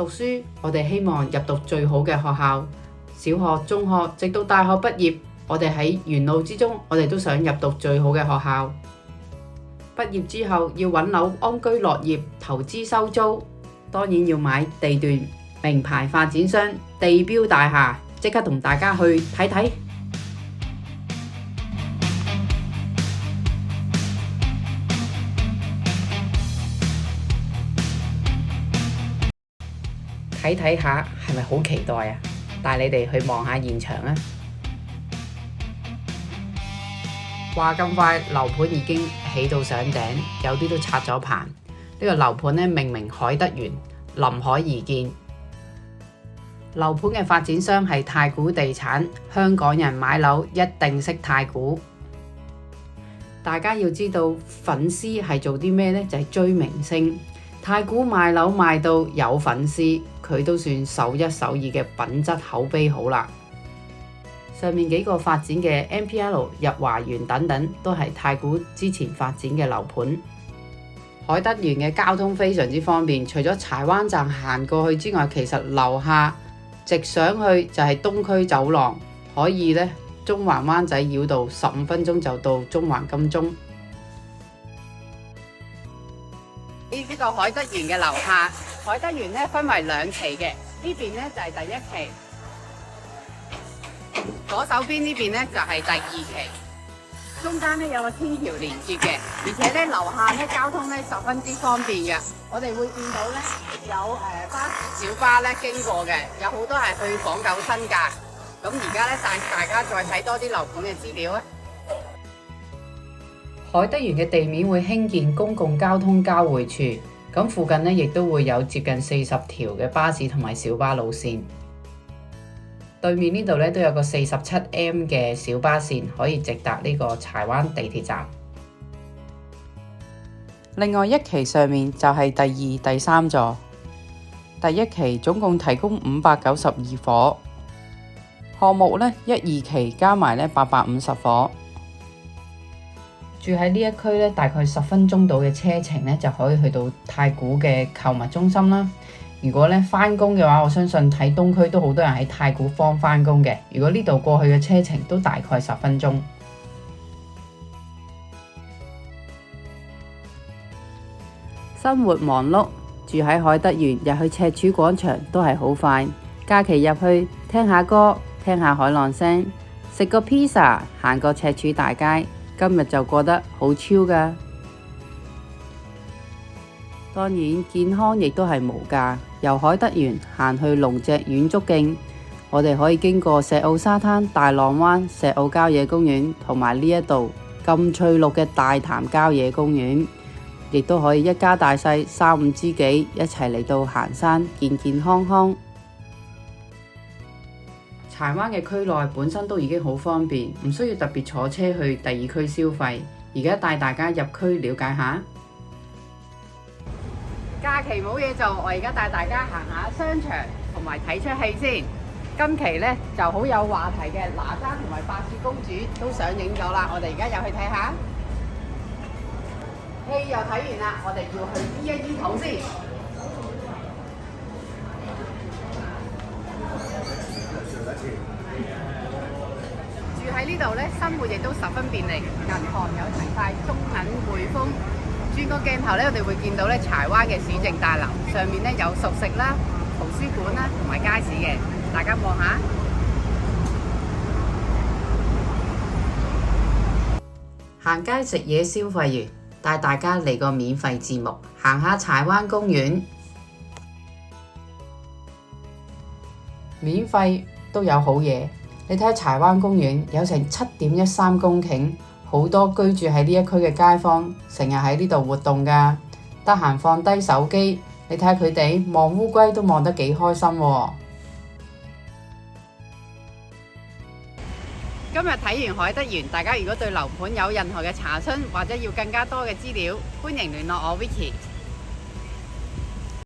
讀書，我哋希望入讀最好嘅學校，小學、中學，直到大學畢業，我哋喺沿路之中，我哋都想入讀最好嘅學校。畢業之後要揾樓安居樂業，投資收租，當然要買地段，名牌發展商，地標大廈，即刻同大家去睇睇。睇下係咪好期待啊？帶你哋去望下現場啊！話咁快，樓盤已經起到上頂，有啲都拆咗棚。呢個樓盤呢，命名海德園，臨海而建。樓盤嘅發展商係太古地產，香港人買樓一定識太古。大家要知道粉絲係做啲咩呢？就係追明星。太古賣樓賣到有粉絲，佢都算數一數二嘅品質口碑好啦。上面幾個發展嘅 MPL 日華園等等，都係太古之前發展嘅樓盤。海德園嘅交通非常之方便，除咗柴灣站行過去之外，其實樓下直上去就係東區走廊，可以呢中環灣仔繞道15分鐘就到中環金鐘。呢個海德園嘅樓下，海德園呢分為2期嘅，呢邊呢就係第1期，左手邊呢邊呢就係第2期，中間呢有個天橋連接嘅，而且呢樓下呢交通呢十分之方便嘅，我哋會見到呢有巴士、小巴呢經過嘅，有好多係去港九新界。咁而家呢帶大家再睇多啲樓盤嘅資料啊！海德園嘅地面會興建公共交通交匯處，咁附近呢亦都會有接近40條嘅巴士同埋小巴路線。對面呢度呢都有個47M 嘅小巴線可以直達呢個柴灣地鐵站。另外1期上面就係第2、第3座。第1期總共提供592伙，項目呢1、2期加埋呢850伙。住喺呢一區呢，大概10分鐘到嘅車程呢，就可以去到太古嘅購物中心啦。如果呢返工嘅話，我相信喺東區都好多人喺太古坊返工嘅。如果呢度過去嘅車程都大概10分鐘。生活忙碌，住喺海德園，入去赤柱廣場都係好快。假期入去聽下歌，聽下海浪聲，食個披薩，行個赤柱大街。今日就過得好超㗎，當然健康亦都係無價。由海德園行去龍脊遠足徑，我哋可以經過石澳沙灘、大浪灣、石澳郊野公園同埋呢一度咁翠綠嘅大潭郊野公園，亦都可以一家大細3、5知己一齊嚟到行山，健健康康。柴灣嘅區內本身都已經好方便，唔需要特別坐車去第2區消費。而家帶大家入區了解下。假期冇嘢做，我而家帶大家行下商場同埋睇出戲先。今期呢就好有話題嘅哪吒同埋白雪公主都上映咗啦，我哋而家又去睇下。戲又睇完啦，我哋要去醫一醫肚先。住喺呢度呢，生活亦都十分便利，銀行有齊晒，中銀、匯豐。轉個鏡頭呢，我哋會見到呢柴灣嘅市政大樓上面呢有熟食啦、圖書館啦同埋街市嘅，大家望下。行街食嘢消費完，帶大家嚟個免費節目，行下柴灣公園。免費都有好嘢，你睇下柴灣公園有成7.13公頃，好多居住喺呢一區嘅街坊成日喺呢度活動㗎，得閒放低手機，你睇下佢哋望烏龜都望得幾開心喎。今日睇完海德園，大家如果對樓盤有任何嘅查詢或者要更加多嘅資料，歡迎聯絡我 Vicky。